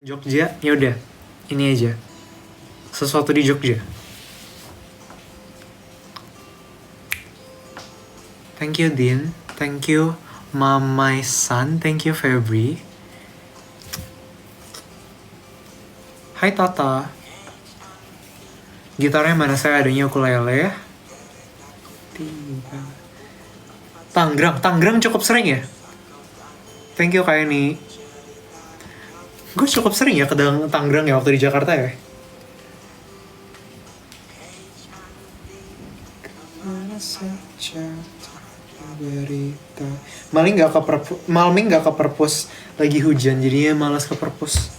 Jogja, ya udah, ini aja. Sesuatu di Jogja. Thank you, Din. Thank you, Mamai San. Thank you, Febri. Hai, Tata. Gitarnya mana? Saya adanya ukulele ya. Tanggrang cukup sering ya? Thank you, kayak nih. Gue cukup sering ya ke Tanggrang ya waktu di Jakarta ya. Maling nggak ke perpus lagi hujan, jadinya malas ke perpus.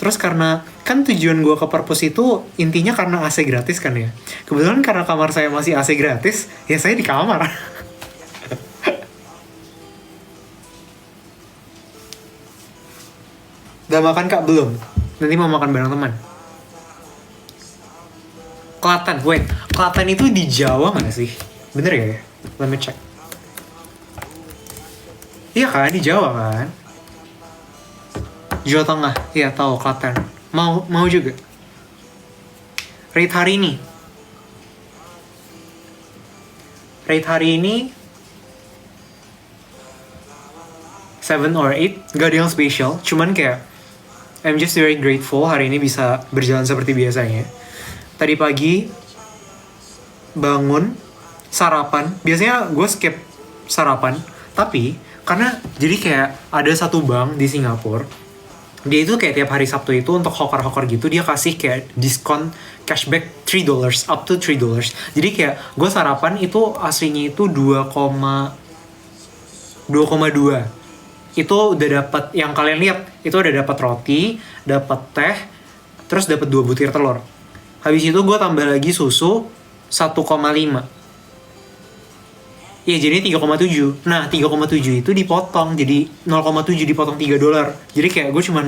Terus karena kan tujuan gue ke perpus itu intinya karena AC gratis kan ya. Kebetulan karena kamar saya masih AC gratis, ya saya di kamar. Udah makan kak? Belum. Nanti mau makan bareng teman. Klaten, wait. Klaten itu di Jawa mana sih? Bener ya? Let me check. Iya kan, di Jawa kan? Jawa Tengah, iya tahu Klaten. Mau juga. Rate hari ini 7 or 8, gak ada yang spesial. Cuman kayak I'm just very grateful hari ini bisa berjalan seperti biasanya. Tadi pagi bangun, sarapan. Biasanya gue skip sarapan, tapi karena jadi kayak ada satu bank di Singapura, dia itu kayak tiap hari Sabtu itu untuk hawker-hawker gitu dia kasih kayak diskon cashback $3 up to $3. Jadi kayak gue sarapan itu aslinya itu 2,2. Itu udah dapat, yang kalian lihat itu udah dapat roti, dapat teh, terus dapat 2 butir telur. Habis itu gue tambah lagi susu 1,5. Iya, jadi 3,7. Nah, 3,7 itu dipotong jadi 0,7 dipotong $3. Jadi kayak gue cuma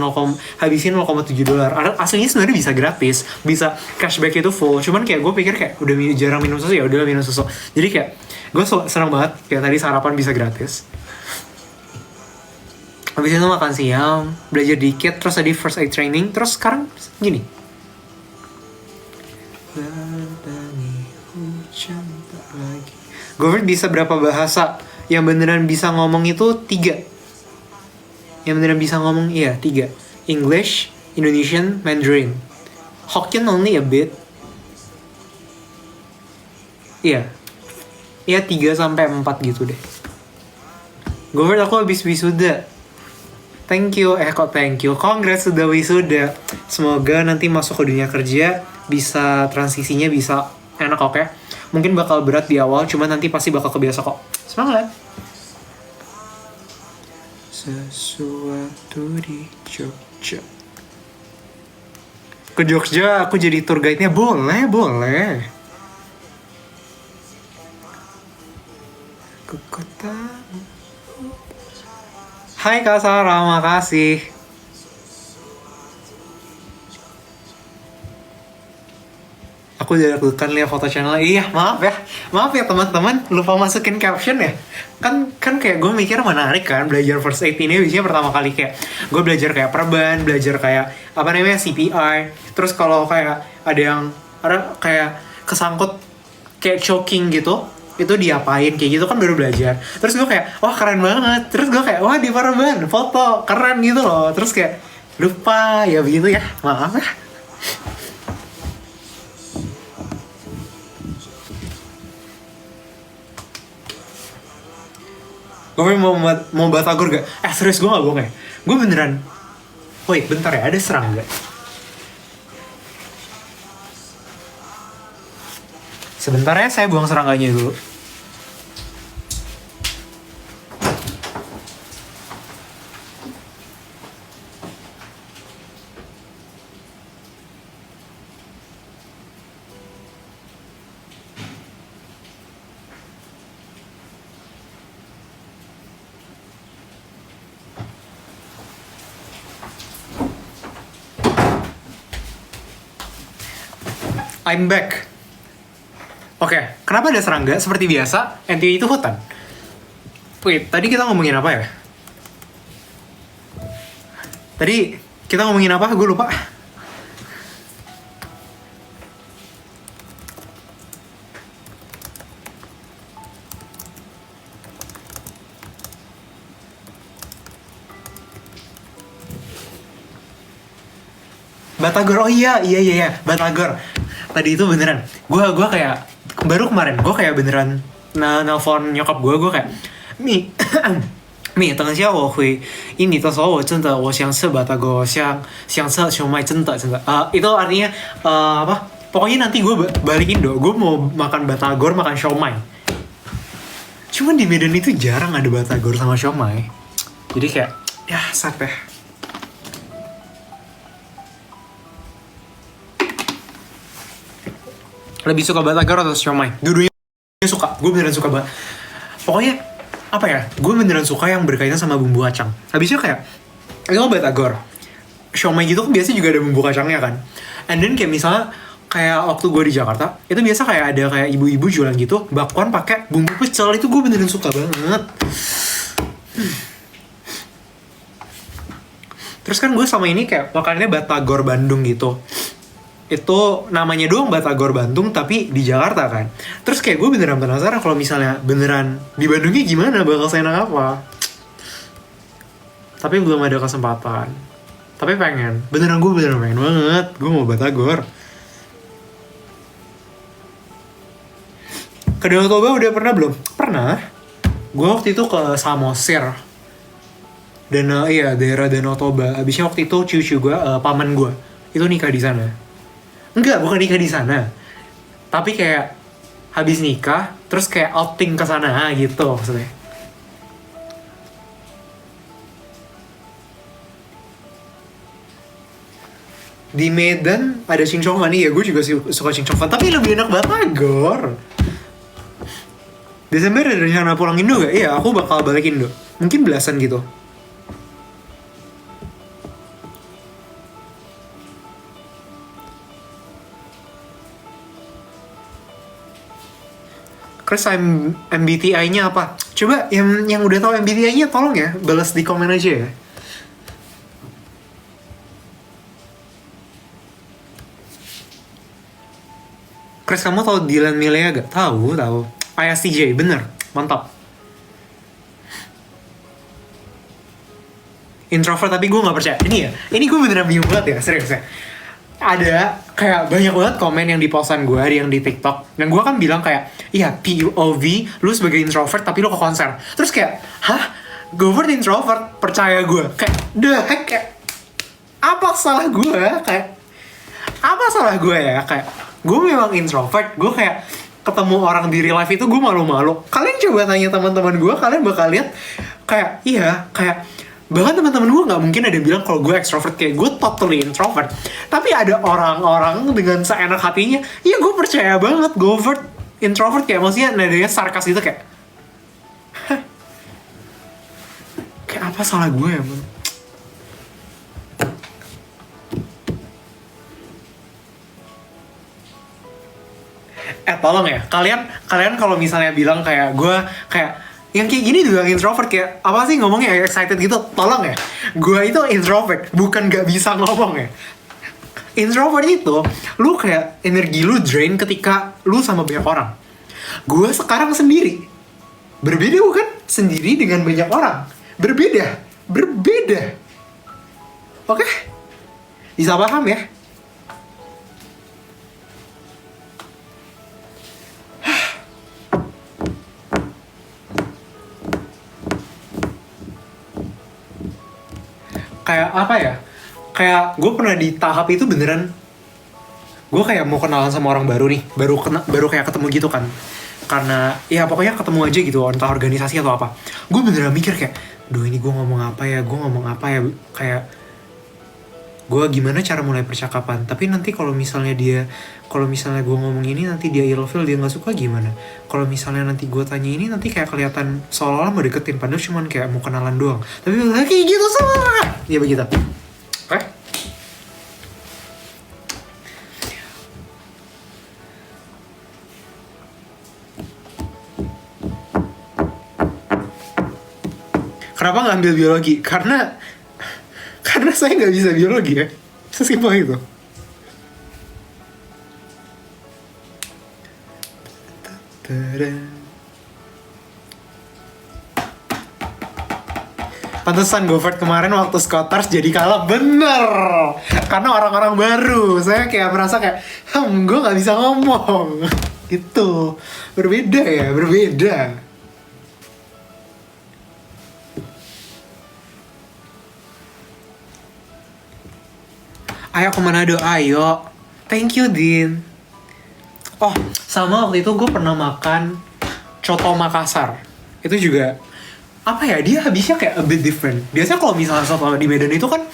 habisin $0,7. Aslinya sebenarnya bisa gratis, bisa cashback itu full. Cuman kayak gue pikir kayak udah jarang minum susu, ya udah minum susu. Jadi kayak gue senang banget kayak tadi sarapan bisa gratis. Habis itu makan siang, belajar dikit, terus tadi first aid training, terus sekarang gini. Govert bisa berapa bahasa? Yang beneran bisa ngomong itu 3. Yang beneran bisa ngomong, iya 3. English, Indonesian, Mandarin. Hokkien only a bit. Iya. Iya 3-4 gitu deh. Govert aku habis wisuda. Thank you, thank you. Congrats sudah wisuda. Semoga nanti masuk ke dunia kerja bisa transisinya bisa enak, oke? Mungkin bakal berat di awal, cuman nanti pasti bakal kebiasa kok. Semangat. Sesuatu di Jogja. Ke Jogja aku jadi tour guide-nya boleh. Ke kota. Hai Kak Sarah, makasih. Aku udah lakukan lihat foto channel. Iya, maaf ya teman-teman, lupa masukin caption ya. Kan kayak gue mikir menarik kan belajar first aid ini. Biasanya pertama kali kayak gue belajar kayak perban, belajar kayak apa namanya CPR. Terus kalau kayak ada kayak kesangkut kayak choking gitu, itu diapain kayak gitu kan baru belajar. Terus gue kayak wah keren banget. Terus gue kayak wah di perban foto keren gitu loh. Terus kayak lupa ya begitu ya, maaf ya. Gue mau batagor gak? Serius gue gak bohong ya? Gue beneran. Wait, bentar ya, ada serangga. Sebentar ya, saya buang serangganya dulu. I'm back. Oke, kenapa ada serangga? Seperti biasa, NTU itu hutan. Wait, tadi kita ngomongin apa ya? Tadi Kita ngomongin apa? Gue lupa. Batagor, oh iya, Batagor. Tadi itu beneran. Gua kayak baru kemarin, gue kayak beneran nelfon nyokap gue kayak, Mi, Mi，等一下我回印尼的时候，我真的我想吃batagor，想吃siomay，真的真的。itu artinya apa? Pokoknya nanti gue balik Indo, gue mau makan batagor, makan siomay. Cuman di Medan itu jarang ada batagor sama siomay. Jadi kayak, ya sad ya. Lebih suka batagor atau siomay? Dua-duanya suka, gue beneran suka banget. Pokoknya apa ya, gue beneran suka yang berkaitan sama bumbu kacang. Habisnya kayak itu batagor, siomay gitu kan biasa juga ada bumbu kacangnya kan. And then kayak misalnya kayak waktu gue di Jakarta itu biasa kayak ada kayak ibu-ibu jualan gitu bakwan pakai bumbu pecel, itu gue beneran suka banget. Terus kan gue sama ini kayak makannya batagor Bandung gitu. Itu namanya doang batagor Bandung tapi di Jakarta kan. Terus kayak gue beneran penasaran kalau misalnya beneran di Bandungnya gimana, bakal seenak apa. Tapi belum ada kesempatan. Tapi pengen, beneran pengen banget. Gue mau batagor. Ke Danau Toba udah pernah belum? Pernah. Gue waktu itu ke Samosir. Dan iya daerah Danau Toba. Abisnya waktu itu cucu gue, paman gue itu nikah di sana. Enggak, bukan nikah di sana. Tapi kayak habis nikah, terus kayak outing ke sana gitu maksudnya. Di Medan ada cincongan nih ya, gue juga suka cincongan, tapi lebih enak batagor. Desember ada rencana pulang Indo gak? Iya, aku bakal balik Indo. Mungkin belasan gitu. Chris, MBTI-nya apa? Coba yang udah tahu MBTI-nya tolong ya, balas di komen aja ya. Chris, kamu tahu Dylan Milea gak? Tahu. ISTJ, bener, mantap. Introvert tapi gue nggak percaya. Ini gue beneran bingung banget ya, serius ya. Ada kayak banyak banget komen yang di postan gue, yang di TikTok, dan gue kan bilang kayak, iya POV, lu sebagai introvert tapi lu ke konser. Terus kayak, hah? Govert introvert, percaya gue. Kayak apa salah gue? Kayak apa salah gue ya? Kayak gue memang introvert, gue kayak ketemu orang di real life itu gue malu-malu. Kalian coba tanya teman-teman gue, kalian bakal lihat kayak iya, kayak bahkan teman-teman gue nggak mungkin ada yang bilang kalau gue extrovert, kayak gue totally introvert. Tapi ada orang-orang dengan seenak hatinya, iya gue percaya banget Govert introvert, kayak maksudnya nadanya sarkas gitu kayak, hah? Kayak apa salah gue ya, man? Tolong ya, kalian kalau misalnya bilang kayak gue kayak yang kayak gini juga introvert, kayak apa sih ngomongnya excited gitu, tolong ya, gue itu introvert, bukan gak bisa ngomong ya. Introvert itu lu kayak energi lu drain ketika lu sama banyak orang. Gue sekarang sendiri, berbeda bukan? Sendiri dengan banyak orang, berbeda. Oke? Bisa paham ya? Kayak apa ya, kayak gue pernah di tahap itu beneran, gue kayak mau kenalan sama orang baru nih, baru kayak ketemu gitu kan, karena ya pokoknya ketemu aja gitu, entah organisasi atau apa. Gue beneran mikir kayak, duh ini gue ngomong apa ya, kayak gue gimana cara mulai percakapan. Tapi nanti kalau misalnya gue ngomong ini nanti dia ilfil, dia nggak suka gimana. Kalau misalnya nanti gue tanya ini nanti kayak kelihatan seolah-olah mau deketin, padahal cuman kayak mau kenalan doang. Tapi kayak gitu semua. Ya begitu. Oke? Kenapa ngambil biologi? Karena Karena saya nggak bisa biologi ya. Sesimpel itu. Pantesan Goffert kemarin waktu Scotters jadi kalah, bener. Karena orang-orang baru. Saya kayak merasa kayak, gue nggak bisa ngomong. Gitu. Berbeda ya, berbeda. Ayo ke Manado, ayo. Thank you, Din. Oh, sama waktu itu gue pernah makan Coto Makassar. Itu juga, apa ya, dia habisnya kayak a bit different. Biasanya kalau misalnya soto di Medan itu kan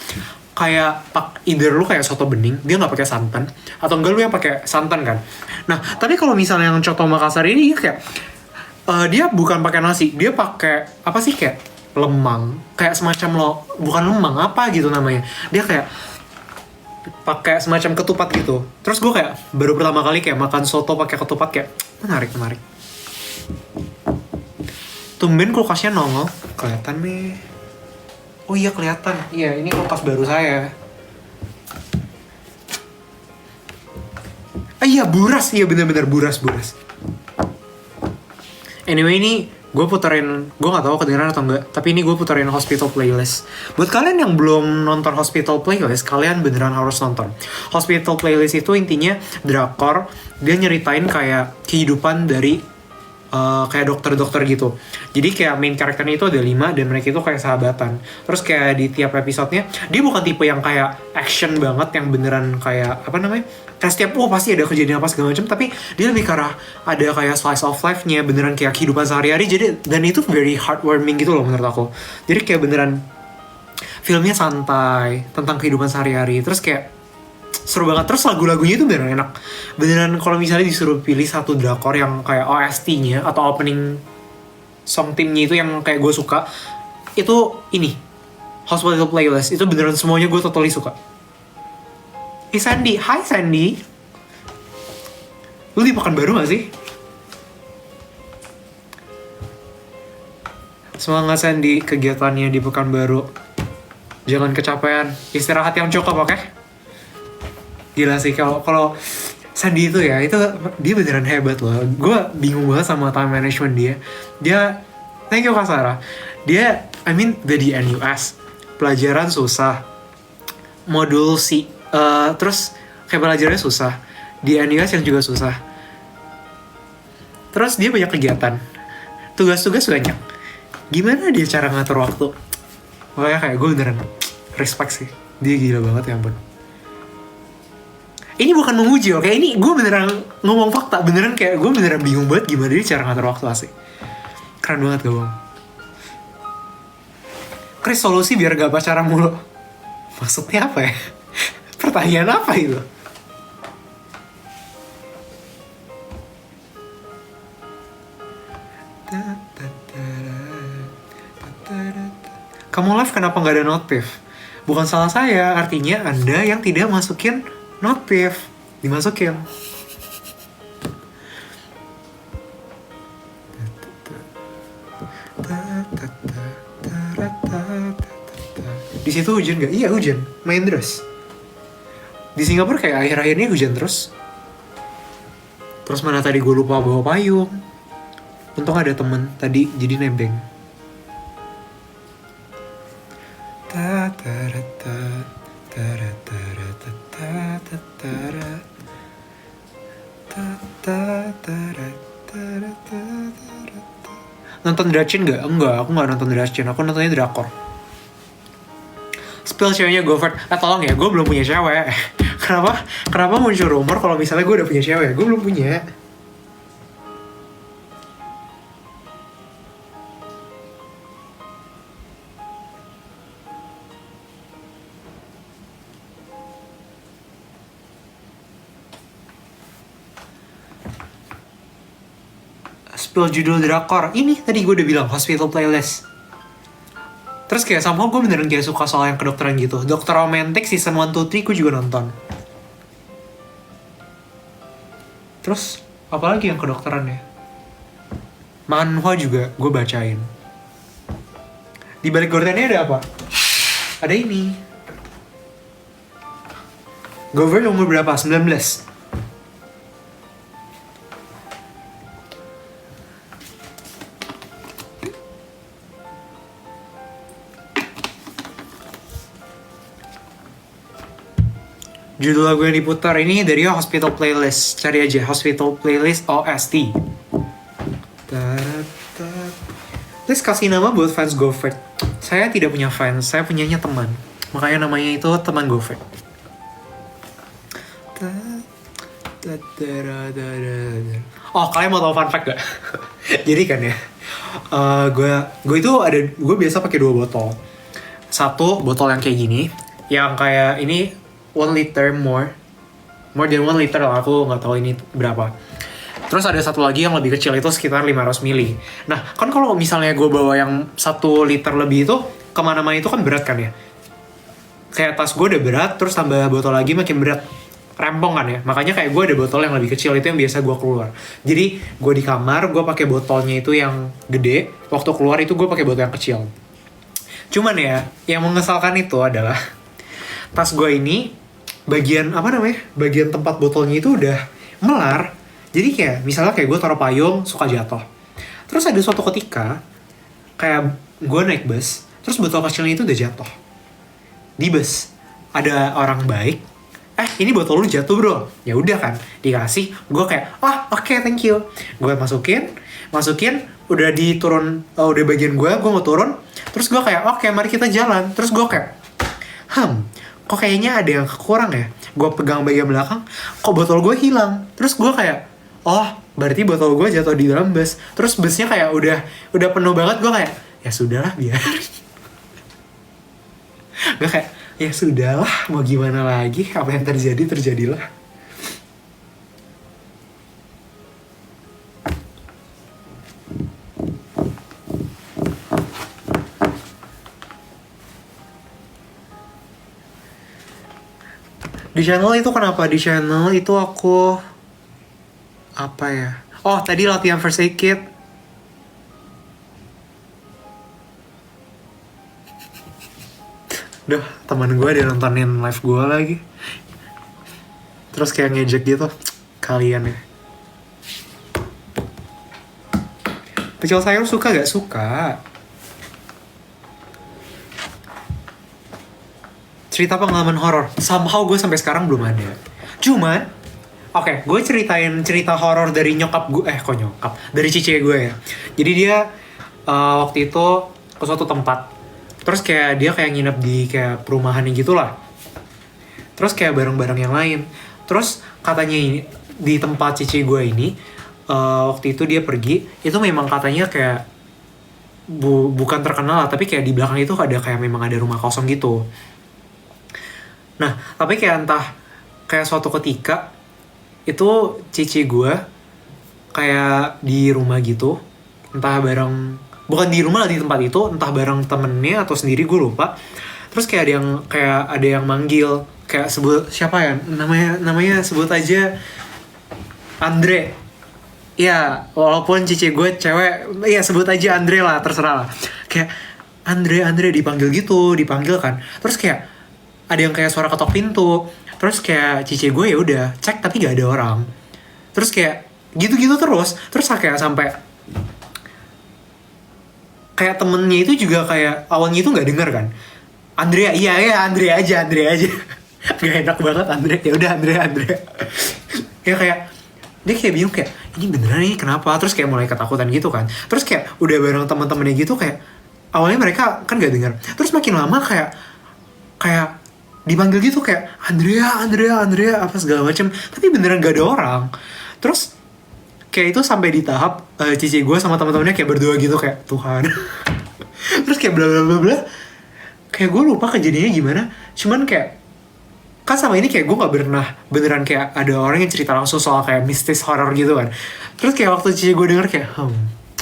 kayak either lu kayak soto bening, dia nggak pakai santan, atau enggak lu yang pakai santan kan. Nah, tapi kalau misalnya yang Coto Makassar ini dia kayak dia bukan pakai nasi, dia pakai apa sih, kayak lemang, kayak semacam bukan lemang, apa gitu namanya. Dia kayak pakai semacam ketupat gitu. Terus gue kayak baru pertama kali kayak makan soto pakai ketupat, kayak menarik. Tumben kulkasnya nongol, kelihatan nih. Oh iya kelihatan, iya ini kulkas baru saya. Iya buras, iya bener-bener buras. Anyway ini gue puterin, gue nggak tahu kedengeran atau enggak, tapi ini gue puterin Hospital Playlist. Buat kalian yang belum nonton Hospital Playlist, kalian beneran harus nonton. Hospital Playlist itu intinya drakor, dia nyeritain kayak kehidupan dari kayak dokter-dokter gitu. Jadi kayak main karakternya itu ada 5 dan mereka itu kayak sahabatan. Terus kayak di tiap episodenya dia bukan tipe yang kayak action banget yang beneran kayak apa namanya? Kayak setiap pasti ada kejadian apa segala macam, tapi dia lebih ke arah ada kayak slice of life-nya, beneran kayak kehidupan sehari-hari. Jadi dan itu very heartwarming gitu loh menurut aku. Jadi kayak beneran filmnya santai tentang kehidupan sehari-hari. Terus kayak seru banget. Terus lagu-lagunya itu beneran enak. Beneran kalau misalnya disuruh pilih satu drakor yang kayak OST-nya atau opening song theme-nya itu yang kayak gue suka, itu ini Hospital Playlist. Itu beneran semuanya gue totally suka. Sandy, hai Sandy. Lu di Pekanbaru gak sih? Semangat Sandy, kegiatannya di Pekanbaru. Jangan kecapean, istirahat yang cukup, oke? Gila sih kalau Sandy itu ya, itu dia beneran hebat loh. Gue bingung banget sama time management dia. Thank you Kak Sarah. Dia, dari NUS, pelajaran susah, modul terus kayak pelajarannya susah, di NUS yang juga susah. Terus dia banyak kegiatan, tugas-tugas banyak. Gimana dia cara ngatur waktu? Makanya kayak gue beneran respect sih. Dia gila banget ya ampun. Ini bukan memuji, oke? Ini gue beneran ngomong fakta. Beneran kayak gue beneran bingung banget gimana dia cara ngatur waktu asik. Keren banget gak bang? Chris, solusi biar gak pacaran mulu. Maksudnya apa ya? Pertanyaan apa itu? Kamu live kenapa gak ada notif? Bukan salah saya, artinya Anda yang tidak masukin notif. Dimasukin. Di situ hujan gak? Iya hujan, main deras. Di Singapura kayak akhir-akhir ini hujan terus. Terus mana tadi gue lupa bawa payung. Untung ada temen tadi jadi nebeng. Nonton Dracin gak? Enggak, aku gak nonton Dracin. Aku nontonnya drakor. Spill ceweknya Goffert. Tolong ya, gue belum punya cewek. Kenapa muncul rumor kalau misalnya gue udah punya cewek? Gue belum punya. Spill judul drakor. Ini tadi gue udah bilang Hospital Playlist. Terus kayak somehow gue beneran kayak suka soal yang kedokteran gitu. Dokter Romantic season 1, 2, 3 gue juga nonton. Terus apalagi yang kedokteran ya? Manhwa juga gue bacain. Di balik gordennya ada apa? Ada ini. Govert umur berapa? 19. Judul lagu yang diputar ini dari Hospital Playlist. Cari aja Hospital Playlist OST. Please kasih nama buat fans Govert. Saya tidak punya fans, saya punyanya teman. Makanya namanya itu teman Govert. Oh, kalian mau tahu fun fact gak? Jadi kan ya, gue biasa pakai 2 botol. Satu botol yang kayak gini, yang kayak ini 1 liter more than 1 liter lah, aku nggak tahu ini berapa. Terus ada satu lagi yang lebih kecil, itu sekitar 500 ml. Nah, kan kalau misalnya gue bawa yang 1 liter lebih itu kemana-mana itu kan berat kan ya. Kayak tas gue udah berat, terus tambah botol lagi makin berat. Rempong kan ya. Makanya kayak gue ada botol yang lebih kecil, itu yang biasa gue keluar. Jadi gue di kamar, gue pakai botolnya itu yang gede. Waktu keluar itu gue pakai botol yang kecil. Cuman ya, yang mengesalkan itu adalah tas gue ini bagian tempat botolnya itu udah melar. Jadi kayak misalnya kayak gue taruh payung suka jatuh. Terus ada suatu ketika kayak gue naik bus, terus botol kecilnya itu udah jatuh di bus. Ada orang baik, ini botol lu jatuh bro. Ya udah kan, dikasih. Gue kayak oke, thank you. Gue masukin, udah diturun, udah bagian gue mau turun. Terus gue kayak oke, mari kita jalan. Terus gue kayak kok kayaknya ada yang kurang ya. Gue pegang bagian belakang, kok botol gue hilang. Terus gue kayak berarti botol gue jatuh di dalam bus. Terus busnya kayak udah penuh banget. Gue kayak ya sudahlah, biar. Gue kayak ya sudahlah, mau gimana lagi, apa yang terjadilah. Di channel itu kenapa? Di channel itu aku apa ya? Oh, tadi latihan first aid kit. Duh, teman gue dia nontonin live gue lagi. Terus kayak ngejek gitu. Kalian ya. Pecel sayur suka gak? Suka. Cerita pengalaman horor. Somehow gue sampai sekarang belum ada. Cuman, gue ceritain cerita horor dari nyokap gue. Dari cici gue ya. Jadi dia waktu itu ke suatu tempat. Terus kayak dia kayak nginep di kayak perumahan gitu lah. Terus kayak barang-barang yang lain. Terus katanya ini di tempat cici gue ini waktu itu dia pergi, itu memang katanya kayak bukan terkenal lah, tapi kayak di belakang itu ada kayak memang ada rumah kosong gitu. Nah, tapi kayak entah kayak suatu ketika itu cici gue kayak di rumah gitu, entah bareng, bukan di rumah lah, di tempat itu, entah bareng temennya atau sendiri gue lupa. Terus kayak ada yang manggil, kayak sebut siapa ya namanya sebut aja Andre. Ya, walaupun cici gue cewek, ya sebut aja Andre lah, terserah lah. Kayak Andre dipanggil kan. Terus kayak ada yang kayak suara ketok pintu. Terus kayak cici gue ya udah cek tapi gak ada orang. Terus kayak gitu-gitu terus kayak sampai kayak temennya itu juga kayak awalnya itu nggak dengar kan. Andrea, Andre aja. Gak enak banget Andre. Ya udah Andre. Ya kayak dia kayak bingung kayak ini beneran ini kenapa. Terus kayak mulai ketakutan gitu kan. Terus kayak udah bareng teman-temannya gitu kayak awalnya mereka kan nggak dengar. Terus makin lama kayak dipanggil gitu kayak Andrea apa segala macam. Tapi beneran gak ada orang. Terus kayak itu sampai di tahap cici gue sama teman-temannya kayak berdua gitu kayak Tuhan. Terus kayak bla bla bla bla. Kayak gue lupa kejadiannya gimana. Cuman kayak kan sama ini kayak gue gak pernah beneran kayak ada orang yang cerita langsung soal kayak mistis horror gitu kan. Terus kayak waktu cici gue denger kayak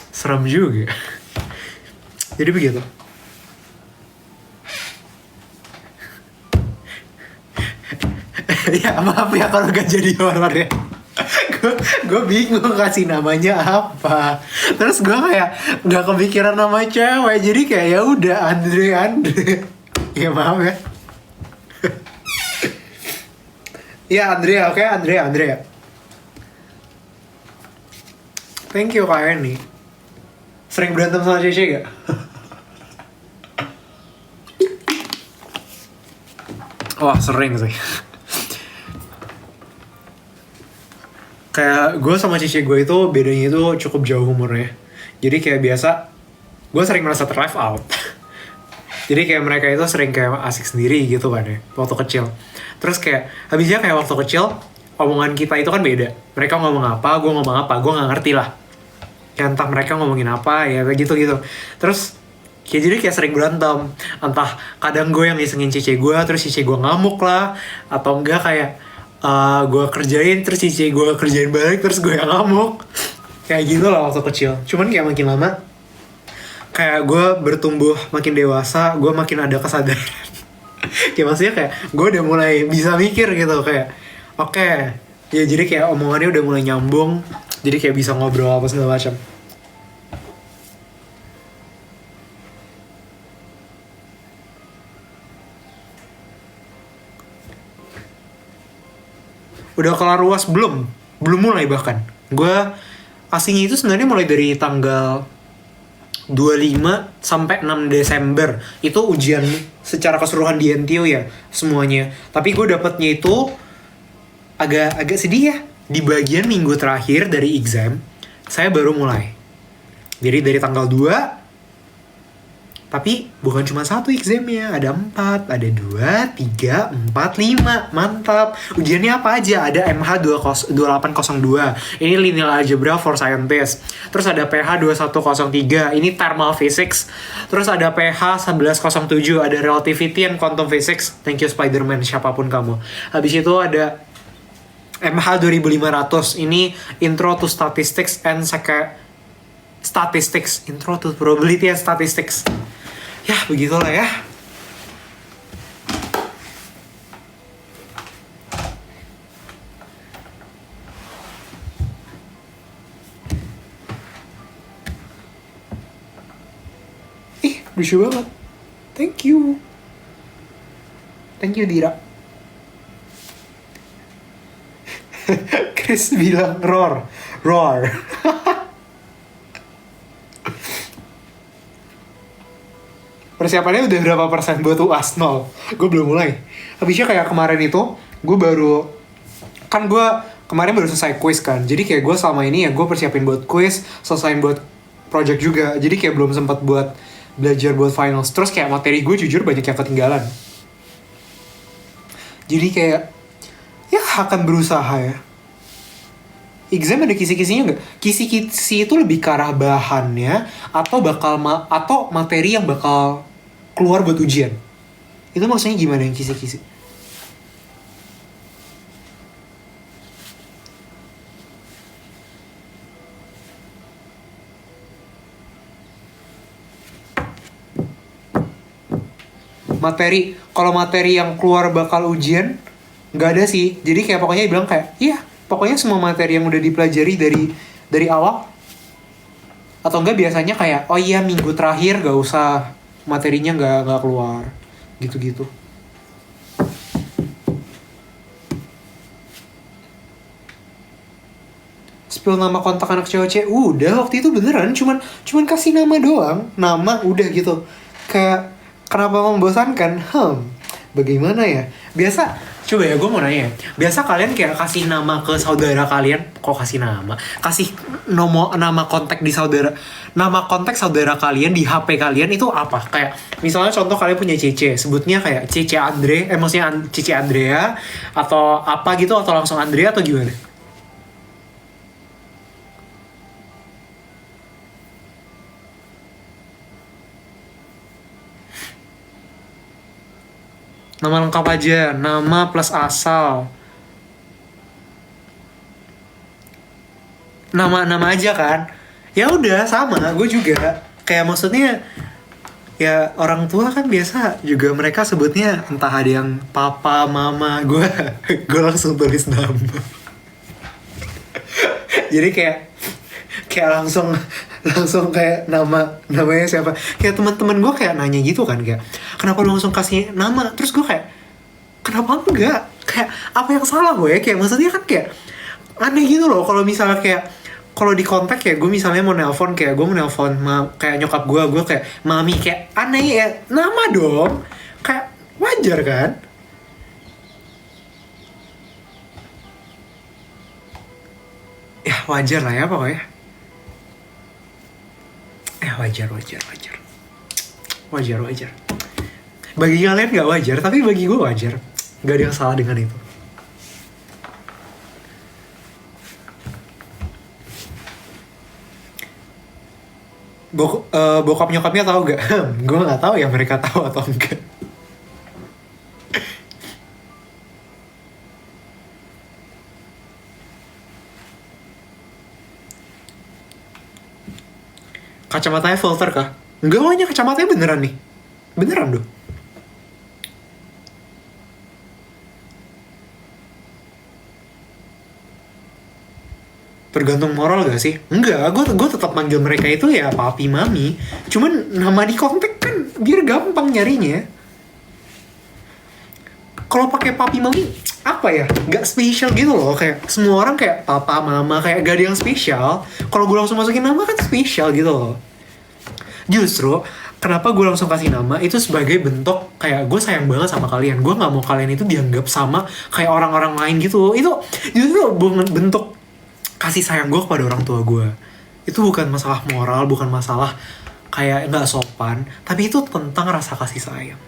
serem juga. Jadi begitu. Ya maaf ya kalau gak jadi horror ya. Gue bingung kasih namanya apa. Terus gue kayak nggak kepikiran nama cewek, jadi kayak ya udah Andre. Ya maaf ya. Iya Andrea, oke Andrea. Thank you Kak nih. Sering berantem sama Cece gak? Wah sering sih. Kayak gue sama Cece gue itu bedanya itu cukup jauh umurnya. Jadi kayak biasa gue sering merasa ter-left out. Jadi kayak mereka itu sering kayak asik sendiri gitu kan ya waktu kecil. Terus kayak habisnya kayak waktu kecil omongan kita itu kan beda. Mereka ngomong apa, gue ngomong apa, gue nggak ngerti lah. Ya entah mereka ngomongin apa ya kayak gitu. Terus kayak jadi kayak sering berantem. Entah kadang gue yang ngisengin Cici gue, terus Cici gue ngamuk lah, atau enggak kayak gue kerjain terus Cici gue kerjain balik terus gue yang ngamuk. Kayak gitu lah waktu kecil. Cuman kayak makin lama kayak gue bertumbuh makin dewasa, gue makin ada kesadaran. Kayak maksudnya kayak gue udah mulai bisa mikir gitu kayak oke, ya jadi kayak omongannya udah mulai nyambung, jadi kayak bisa ngobrol apa segala macam. Udah kelar UAS belum? Belum mulai bahkan. Gue aslinya itu sebenarnya mulai dari tanggal 25 sampai 6 Desember. Itu ujian secara keseluruhan di NTU ya semuanya. Tapi gue dapetnya itu agak sedih ya. Di bagian minggu terakhir dari exam, saya baru mulai. Jadi dari tanggal 2, tapi bukan cuma satu examnya, ada 4, ada 2, 3, 4, 5, mantap. Ujiannya apa aja? Ada MH 2802, ini linear algebra for scientist. Terus ada PH 2103, ini thermal physics. Terus ada PH 1107, ada relativity and quantum physics. Thank you Spiderman, siapapun kamu. Habis itu ada MH 2500, ini intro to statistics and statistics, intro to probability and statistics. Ya begitulah ya. Lucu banget. Thank you Dira. Chris bilang roar. Persiapannya udah berapa persen buat UAS? 0. Gue belum mulai. Habisnya kayak kemarin itu, gue baru... Kan gue kemarin baru selesai quiz kan. Jadi kayak gue selama ini ya gue persiapin buat quiz, selesain buat project juga. Jadi kayak belum sempat buat belajar buat finals. Terus kayak materi gue jujur banyak yang ketinggalan. Jadi kayak... Ya akan berusaha ya. Exam ada kisi-kisinya nggak? Kisi-kisi itu lebih ke arah bahannya atau atau materi yang bakal keluar buat ujian. Itu maksudnya gimana yang kisi-kisi? Materi, kalau materi yang keluar bakal ujian nggak ada sih. Jadi kayak pokoknya bilang kayak iya, pokoknya semua materi yang udah dipelajari dari awal. Atau enggak biasanya kayak oh iya minggu terakhir gak usah, materinya nggak keluar gitu-gitu. Spill nama kontak anak cewek udah waktu itu beneran cuman kasih nama doang, nama udah gitu. Kayak kenapa membosankan? Bagaimana ya? Biasa, coba ya gue mau nanya ya. Biasa kalian kayak kasih nama ke saudara kalian, kok kasih nama? Kasih nama kontak di saudara, nama kontak saudara kalian di HP kalian itu apa? Kayak misalnya contoh kalian punya Cece, sebutnya kayak Cece Andre, maksudnya Cece Andrea atau apa gitu, atau langsung Andrea atau gimana? Nama lengkap aja, nama plus asal. Nama aja kan? Ya udah sama, gue juga. Kayak maksudnya ya orang tua kan biasa juga mereka sebutnya entah ada yang papa, mama, gue langsung tulis nama. Jadi kayak langsung kayak namanya siapa, kayak teman-teman gue kayak nanya gitu kan, kayak kenapa lu langsung kasih nama, terus gue kayak kenapa enggak, kayak kayak apa yang salah gue ya, kayak maksudnya kan kayak aneh gitu loh kalau misalnya kayak kalau di kontak kayak gue misalnya mau nelpon, kayak gue mau nelpon kayak nyokap gue kayak mami, kayak aneh ya, nama dong, kayak wajar kan. Ya wajar lah ya pokoknya. Wajar. Bagi kalian nggak wajar, tapi bagi gue wajar. Gak ada yang salah dengan itu. Bokap nyokapnya tahu gak? Gue nggak tahu ya mereka tahu atau enggak. Kacamatanya filter kah? Enggak, hanya kacamatanya beneran nih. Beneran dong. Tergantung moral gak sih? Enggak, gue tetap manggil mereka itu ya papi mami. Cuman nama di kontak kan biar gampang nyarinya. Kalau pakai papi mami apa ya? Gak spesial gitu loh. Kayak semua orang kayak papa mama, kayak gak ada yang spesial. Kalau gue langsung masukin nama kan spesial gitu loh. Justru kenapa gue langsung kasih nama itu sebagai bentuk kayak gue sayang banget sama kalian. Gue nggak mau kalian itu dianggap sama kayak orang-orang lain gitu. Itu justru bentuk kasih sayang gue kepada orang tua gue. Itu bukan masalah moral, bukan masalah kayak nggak sopan, tapi itu tentang rasa kasih sayang.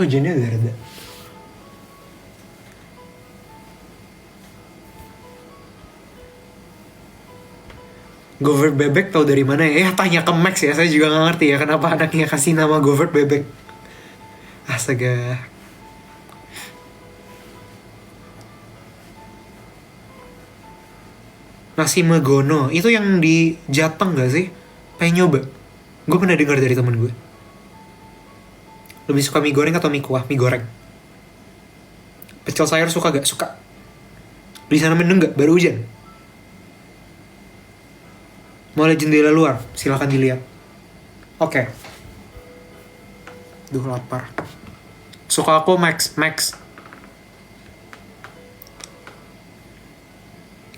Hujannya udah reda. Govert Bebek tahu dari mana ya? Tanya ke Max ya, saya juga nggak ngerti ya kenapa anaknya kasih nama Govert Bebek. Astaga. Nasi Megono, itu yang di Jateng gak sih? Pengen nyoba. Gue pernah dengar dari temen gue. Lebih suka mie goreng atau mie kuah? Mie goreng. Pecel sayur suka gak? Suka. Di sana mendung gak? Baru hujan. Mau lihat jendela luar? Silakan dilihat. Oke. Duh, lapar. Suka aku Max.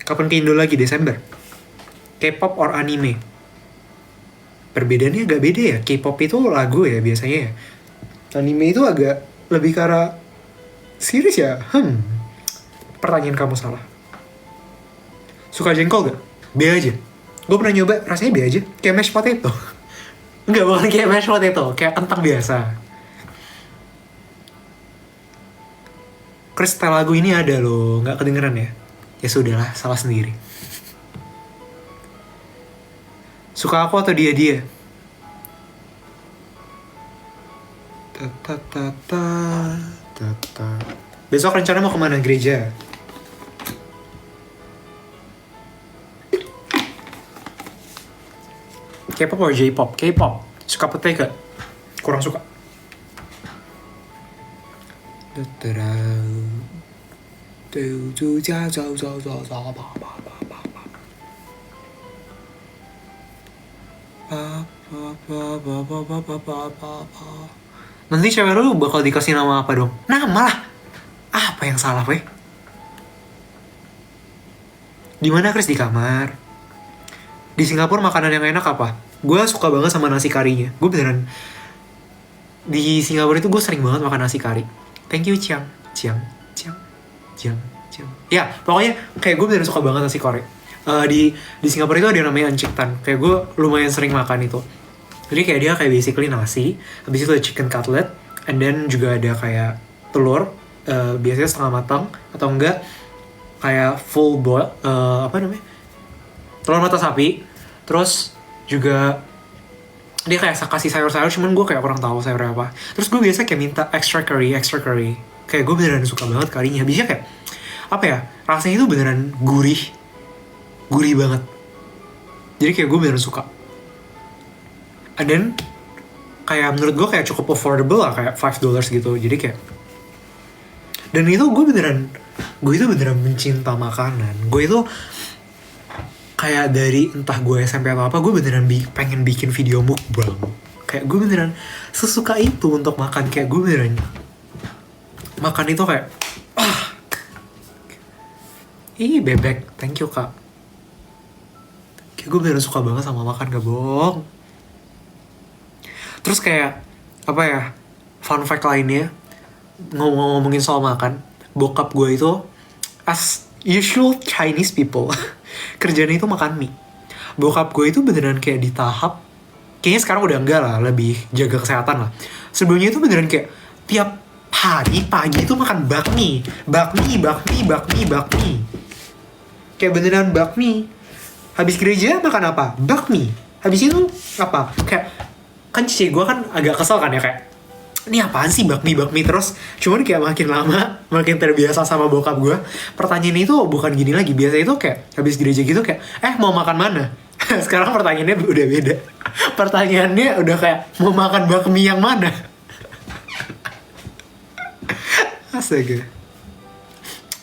Kapan ke Indo lagi? Desember. K-pop or anime? Perbedaannya agak beda ya. K-pop itu lagu ya biasanya ya. Anime itu agak lebih ke arah series ya. Pertanyaan kamu salah. Suka jengkol gak? B aja. Gue pernah nyoba, rasanya B aja. Kayak mashed potato. Enggak, bukan kayak mashed potato. Kayak kentang biasa. Kristal lagu ini ada loh. Gak kedengeran ya? Ya sudahlah, salah sendiri. Suka aku atau dia? Besok rencana mau kemana? Gereja? K-pop atau J-pop? K-pop. Suka pete gak? Kurang suka. Nanti cewek lu bakal dikasih nama apa dong? Nama lah. Apa yang salah, weh? Di mana Chris? Di kamar. Di Singapura makanan yang enak apa? Gue suka banget sama nasi karinya. Gue beneran di Singapura itu gue sering banget makan nasi kari. Thank you Ciang. Ya, pokoknya kayak gue beneran suka banget nasi kari. Di Singapura itu ada yang namanya encik tan. Kayak gue lumayan sering makan itu. Jadi kayak dia kayak basically nasi, habis itu ada chicken cutlet, and then juga ada kayak telur, biasanya setengah matang atau enggak kayak full boil, apa namanya? Telur mata sapi. Terus juga dia kayak kasih sayur-sayur, cuman gue kayak kurang tahu sayurnya apa. Terus gue biasa kayak minta extra curry. Kayak gue beneran suka banget karinya. Habisnya kayak apa ya? Rasanya itu beneran gurih banget. Jadi kayak gue beneran suka. And then kayak menurut gue kayak cukup affordable lah, kayak $5 gitu. Jadi kayak, dan itu gue beneran gue itu beneran mencinta makanan. Gue itu kayak dari entah gue SMP atau apa, gue beneran pengen bikin video mukbang. Kayak gue beneran sesuka itu untuk makan. Kayak gue beneran makan itu kayak ih bebek, thank you kak. Kayak gue beneran suka banget sama makan, gak bohong. Terus kayak apa ya, fun fact lainnya, ngomongin soal makan, bokap gue itu as usual Chinese people kerjanya itu makan mie. Bokap gue itu beneran kayak di tahap, kayaknya sekarang udah enggak lah, lebih jaga kesehatan lah. Sebelumnya itu beneran kayak tiap hari pagi itu makan bakmi. Kayak beneran bakmi. Habis gereja makan apa? Bakmi. Habis itu apa? Kayak kan cici gue kan agak kesel kan ya, kayak ini apaan sih bakmi terus. Cuman kayak makin lama makin terbiasa sama bokap gue. Pertanyaan itu bukan gini lagi. Biasa itu kayak habis gereja gitu kayak mau makan mana? Sekarang pertanyaannya udah beda. Pertanyaannya udah kayak mau makan bakmi yang mana? Astaga.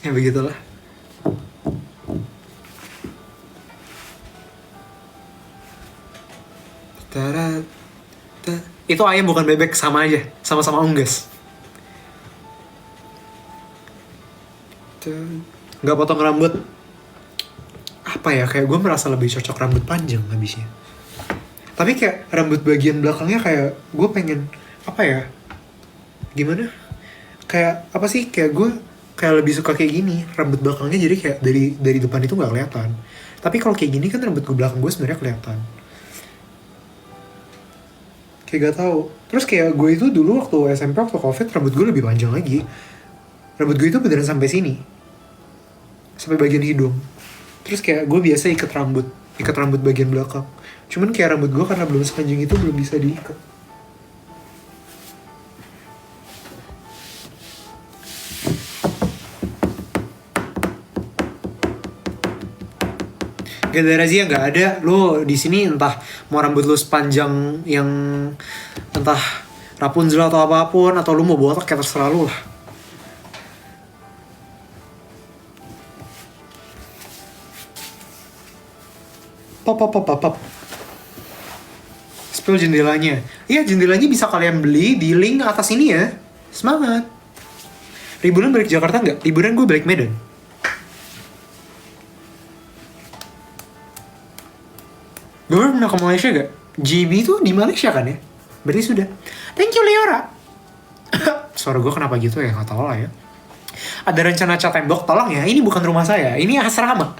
Ya begitulah. Itu ayam bukan bebek, sama aja, sama-sama unggas. Nggak potong rambut, apa ya, kayak gue merasa lebih cocok rambut panjang habisnya. Tapi kayak rambut bagian belakangnya kayak gue pengen apa ya, gimana, kayak apa sih, kayak gue kayak lebih suka kayak gini rambut belakangnya, jadi kayak dari depan itu nggak kelihatan. Tapi kalau kayak gini kan rambut gue belakang gue sebenarnya kelihatan. Kayak gak tahu. Terus kayak gue itu dulu waktu SMP, waktu COVID, rambut gue lebih panjang lagi. Rambut gue itu beneran sampai sini, sampai bagian hidung. Terus kayak gue biasa ikat rambut bagian belakang. Cuman kayak rambut gue karena belum sepanjang itu, belum bisa diikat. Gak ada razia, nggak ada. Lo di sini entah mau rambut lo sepanjang yang entah Rapunzel atau apapun, atau lo mau botak, kayak terserah lo lah. Pop. Spill jendelanya. Iya, jendelanya bisa kalian beli di link atas ini ya. Semangat. Liburan balik Jakarta nggak? Liburan gue balik Medan. Gue pernah ke Malaysia gak? JB itu di Malaysia kan ya? Berarti sudah. Thank you Leora. Suara gue kenapa gitu ya? Gak tau lah ya. Ada rencana cat tembok, tolong ya. Ini bukan rumah saya, ini asrama.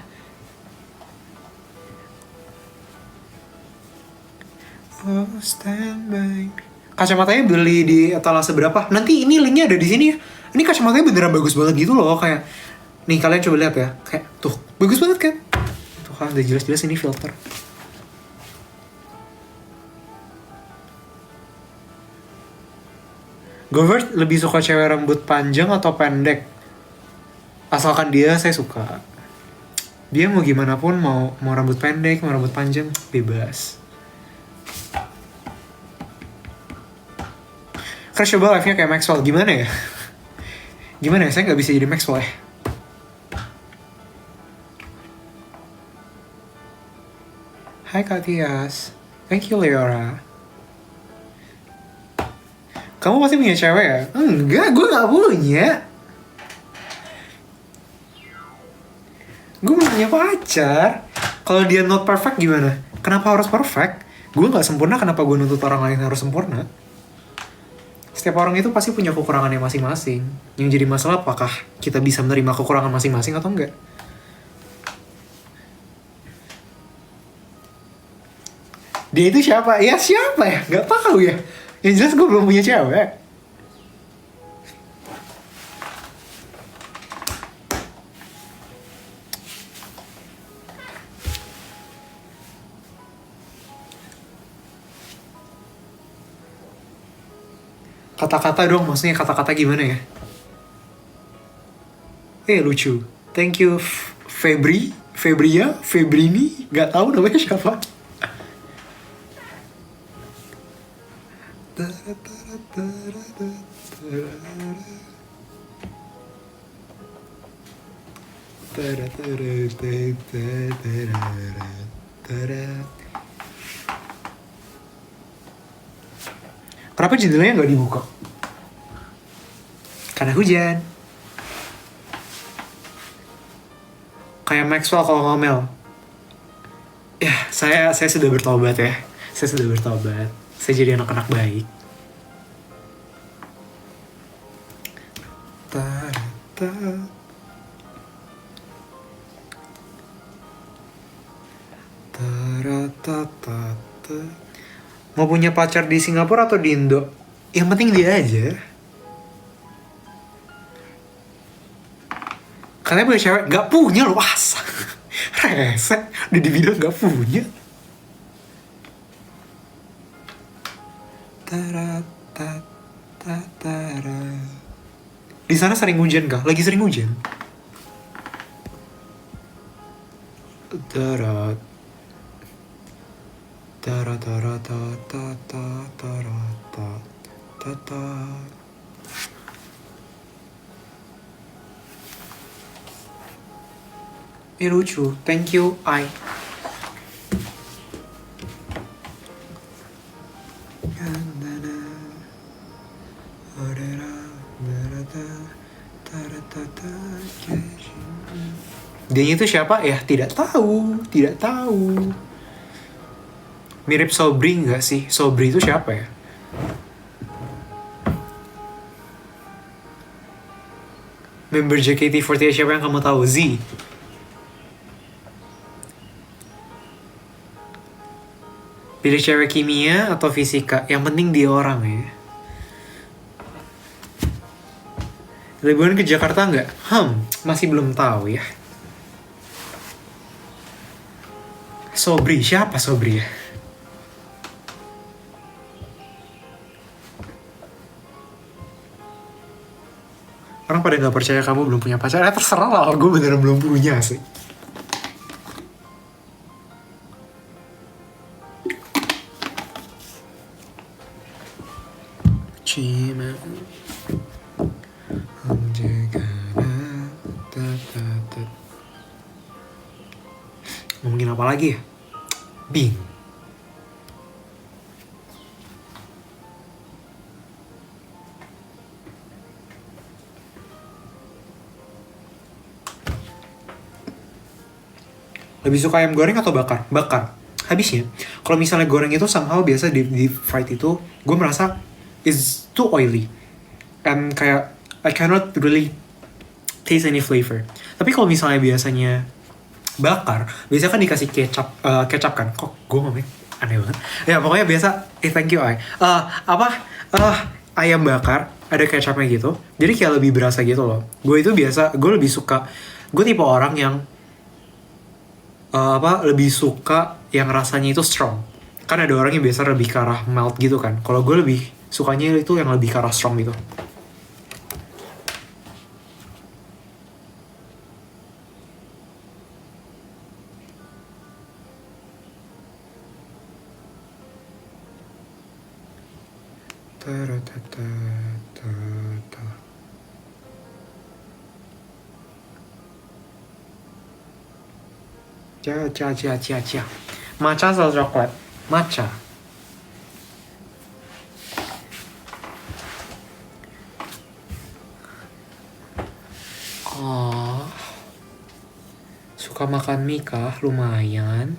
Oh, standby. Kacamatanya beli di etalase berapa? Nanti ini linknya ada di sini ya. Ini kacamatanya beneran bagus banget gitu loh, kayak nih kalian coba lihat ya, kayak tuh bagus banget kan? Tuh kan udah jelas-jelas ini filter. Govert lebih suka cewek rambut panjang atau pendek? Asalkan dia, saya suka. Dia mau gimana pun, mau rambut pendek, mau rambut panjang, bebas. Crash coba live-nya kayak Maxwell, gimana ya? Gimana ya, saya nggak bisa jadi Maxwell ya. Hai Kak Tias. Thank you Leora. Kamu pasti punya cewek ya? Enggak, gue gak punya. Gue belum punya pacar. Kalau dia not perfect gimana? Kenapa harus perfect? Gue gak sempurna, kenapa gue nuntut orang lain harus sempurna? Setiap orang itu pasti punya kekurangannya masing-masing. Yang jadi masalah apakah kita bisa menerima kekurangan masing-masing atau enggak? Dia itu siapa? Ya siapa ya? Gak tahu ya. Yang jelas gue belum punya cewek. Kata-kata dong, maksudnya kata-kata gimana ya? Lucu. Thank you Febrini, gak tahu namanya siapa. Tara, tara, tara, tara, tara. Kenapa jendela nggak dibuka? Karena hujan. Kayak Maxwell kalau ngomel. Ya, saya sudah bertobat ya. Saya sudah bertobat. Saya jadi anak-anak baik. Mau punya pacar di Singapura atau di Indo? Yang penting dia aja. Katanya punya cewek, gak punya loh, asa. Rese, udah dibilang gak punya. Di sana sering hujan kah? Lagi sering hujan? Tara tara tara ta ta ta tara ta ta ta. Lucu, thank you, I. Dia itu siapa? Ya tidak tahu, tidak tahu. Mirip Sobri nggak sih? Sobri itu siapa ya? Member JKT48 siapa yang kamu tahu? Z. Pilih cewek kimia atau fisika? Yang penting dia orang ya. Liburan ke Jakarta nggak? Masih belum tahu ya. Sobri, siapa Sobri ya? Orang pada nggak percaya kamu belum punya pacar. Terserah lah, gue beneran belum punya sih. Cima ngomongin apa lagi ya? Bing. Lebih suka ayam goreng atau bakar? Bakar. Habisnya, kalau misalnya goreng itu somehow biasa di fried itu, gue merasa is too oily. And kayak, I cannot really taste any flavor. Tapi kalau misalnya biasanya bakar, biasanya kan dikasih kecap kan. Kok gue ngomongnya aneh banget. Ya pokoknya biasa, thank you, ayam bakar, ada kecapnya gitu. Jadi kayak lebih berasa gitu loh. Gue itu biasa, gue lebih suka, gue tipe orang yang lebih suka yang rasanya itu strong. Kan ada orang yang biasa lebih ke arah melt gitu kan. Kalau gue lebih sukanya itu yang lebih ke arah strong gitu. Cia. Matcha atau coklat? Matcha. Oh, suka makan mie kah? Lumayan.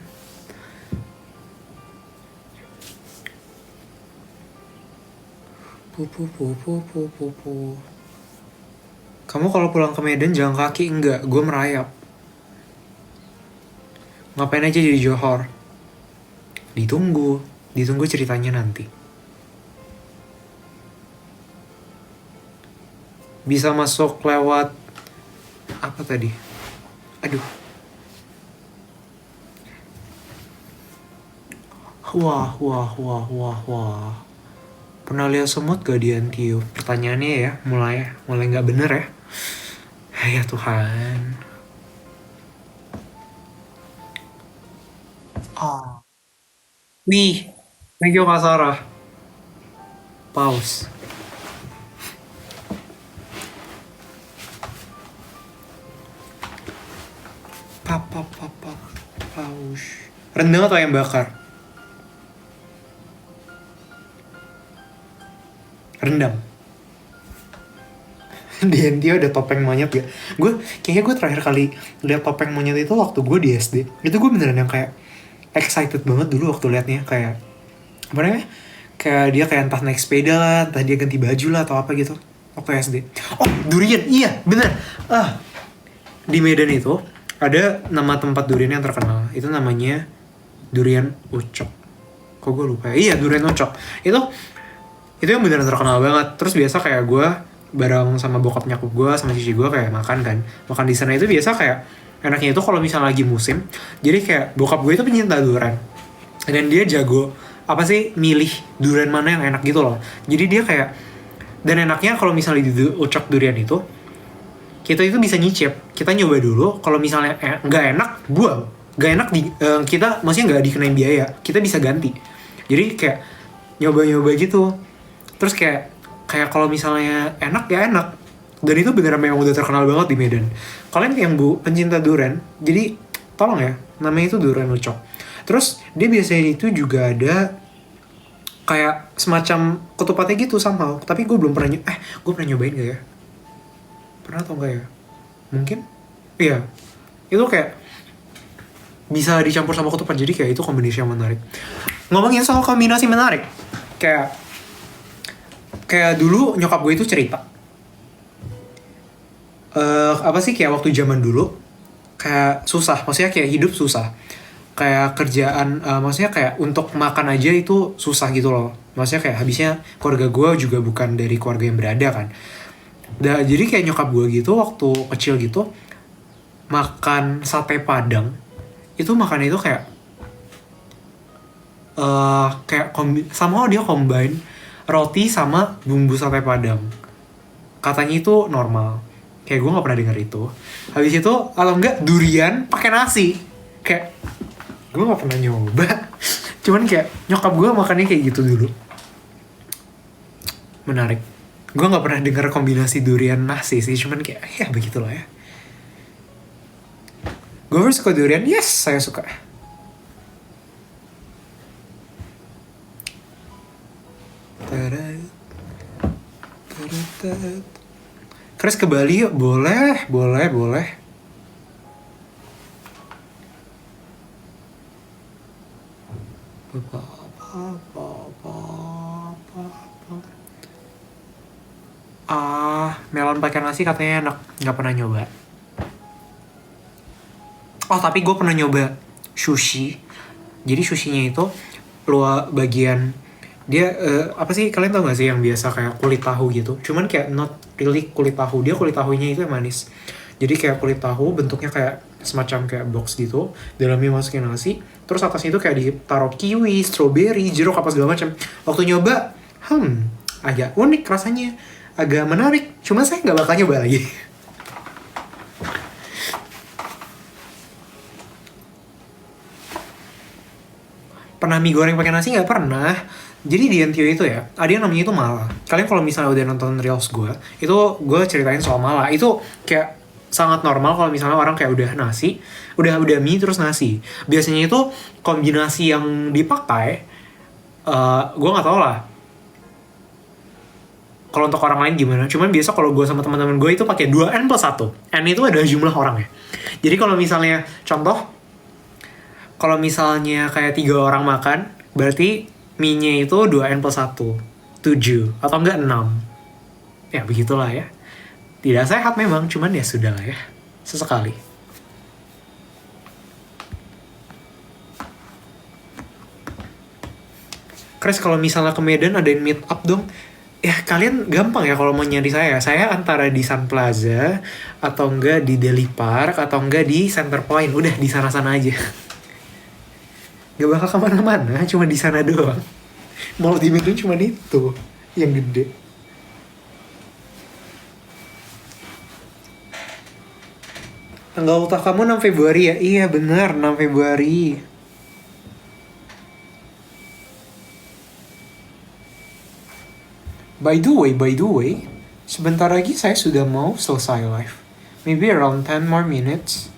Pupu. Kamu kalau pulang ke Medan jalan kaki? Enggak, gue merayap. Ngapain aja di Johor? Ditunggu ceritanya nanti. Bisa masuk lewat apa tadi? Aduh. Wah. Pernah lihat semut gak di NTU? Pertanyaannya ya, mulai nggak bener ya. Ya Tuhan. Wih, thank you Kak Sarah. Pause. Paus. Rendang atau ayam bakar? Rendang. Di NTO ada topeng monyet gak? Kayaknya gue terakhir kali lihat topeng monyet itu waktu gue di SD. Itu gue beneran yang kayak excited banget dulu waktu liatnya, kayak apa namanya? Kayak dia kayak entah naik sepeda lah, entah dia ganti baju lah atau apa gitu waktu SD. Oh, durian, iya bener. Di Medan itu ada nama tempat durian yang terkenal. Itu namanya Durian Ucok. Kok gue lupa ya? Iya, Durian Ucok. Itu yang beneran terkenal banget. Terus biasa kayak gue bareng sama bokap nyokap gue sama cici gue kayak makan di sana. Itu biasa kayak enaknya itu kalau misalnya lagi musim, jadi kayak bokap gue itu pencinta durian dan dia jago apa sih milih durian mana yang enak gitu loh. Jadi dia kayak, dan enaknya kalau misalnya di Ucok durian itu kita itu bisa nyicip, kita nyoba dulu. Kalau misalnya nggak enak buang, nggak enak kita maksudnya nggak dikenain biaya, kita bisa ganti. Jadi kayak nyoba gitu. Terus kayak kalau misalnya enak ya enak. Dan itu beneran memang udah terkenal banget di Medan. Kalian yang pencinta durian, jadi tolong ya, namanya itu Durian Ucok. Terus dia biasanya itu juga ada kayak semacam ketupatnya gitu somehow. Tapi gue belum pernah gue pernah nyobain gak ya? Pernah atau enggak ya? Mungkin? Iya. Itu kayak bisa dicampur sama ketupat, jadi kayak itu kombinasi yang menarik. Ngomongin soal kombinasi menarik, kayak dulu nyokap gue itu cerita apa sih, kayak waktu zaman dulu kayak susah, maksudnya kayak hidup susah, kayak kerjaan, maksudnya kayak untuk makan aja itu susah gitu loh. Maksudnya kayak habisnya keluarga gue juga bukan dari keluarga yang berada kan. Jadi kayak nyokap gue gitu waktu kecil gitu makan sate Padang, itu makan itu kayak somehow dia combine roti sama bumbu sate Padang. Katanya itu normal. Kayak gue gak pernah denger itu. Habis itu kalau enggak durian pakai nasi. Kayak gue gak pernah nyoba. Cuman kayak nyokap gue makannya kayak gitu dulu. Menarik. Gue gak pernah denger kombinasi durian nasi sih. Cuman kayak ya begitulah ya. Gue suka durian? Yes, saya suka. Chris ke Bali yuk? Boleh. Melon pakai nasi katanya enak. Nggak pernah nyoba. Oh, tapi gue pernah nyoba sushi. Jadi sushinya itu luar bagian dia apa sih, kalian tau gak sih yang biasa kayak kulit tahu gitu, cuman kayak not really kulit tahu, dia kulit tahunya itu yang manis. Jadi kayak kulit tahu bentuknya kayak semacam kayak box gitu, dalamnya masukin nasi, terus atasnya itu kayak ditaruh kiwi, strawberry, jeruk apa segala macam. Waktu nyoba agak unik rasanya, agak menarik, cuma saya nggak bakal nyoba lagi. Pernah mie goreng pakai nasi nggak? Pernah. Jadi di NTO itu ya, ada yang namanya itu mala. Kalian kalau misalnya udah nonton reels gue, itu gue ceritain soal mala. Itu kayak sangat normal kalau misalnya orang kayak udah nasi, udah mie terus nasi. Biasanya itu kombinasi yang dipakai, gue nggak tahu lah. Kalau untuk orang lain gimana? Cuman biasa kalau gue sama teman-teman gue itu pakai 2N+1. N itu adalah jumlah orangnya. Jadi kalau misalnya contoh, kalau misalnya kayak 3 orang makan, berarti mie-nya itu 2N+1, 7, atau enggak 6. Ya begitulah ya. Tidak sehat memang, cuman ya sudah lah ya. Sesekali. Chris, kalau misalnya ke Medan adain meet up dong. Ya kalian gampang ya kalau mau nyari saya. Saya antara di Sun Plaza, atau enggak di Deli Park, atau enggak di Center Point. Udah di sana-sana aja. Gak bakal kemana-mana, cuma di sana doang. Mall di Medan cuma itu yang gede. Tanggal ultah kamu 6 Februari ya? Iya benar, 6 Februari. By the way, sebentar lagi saya sudah mau selesai live. Maybe around 10 more minutes.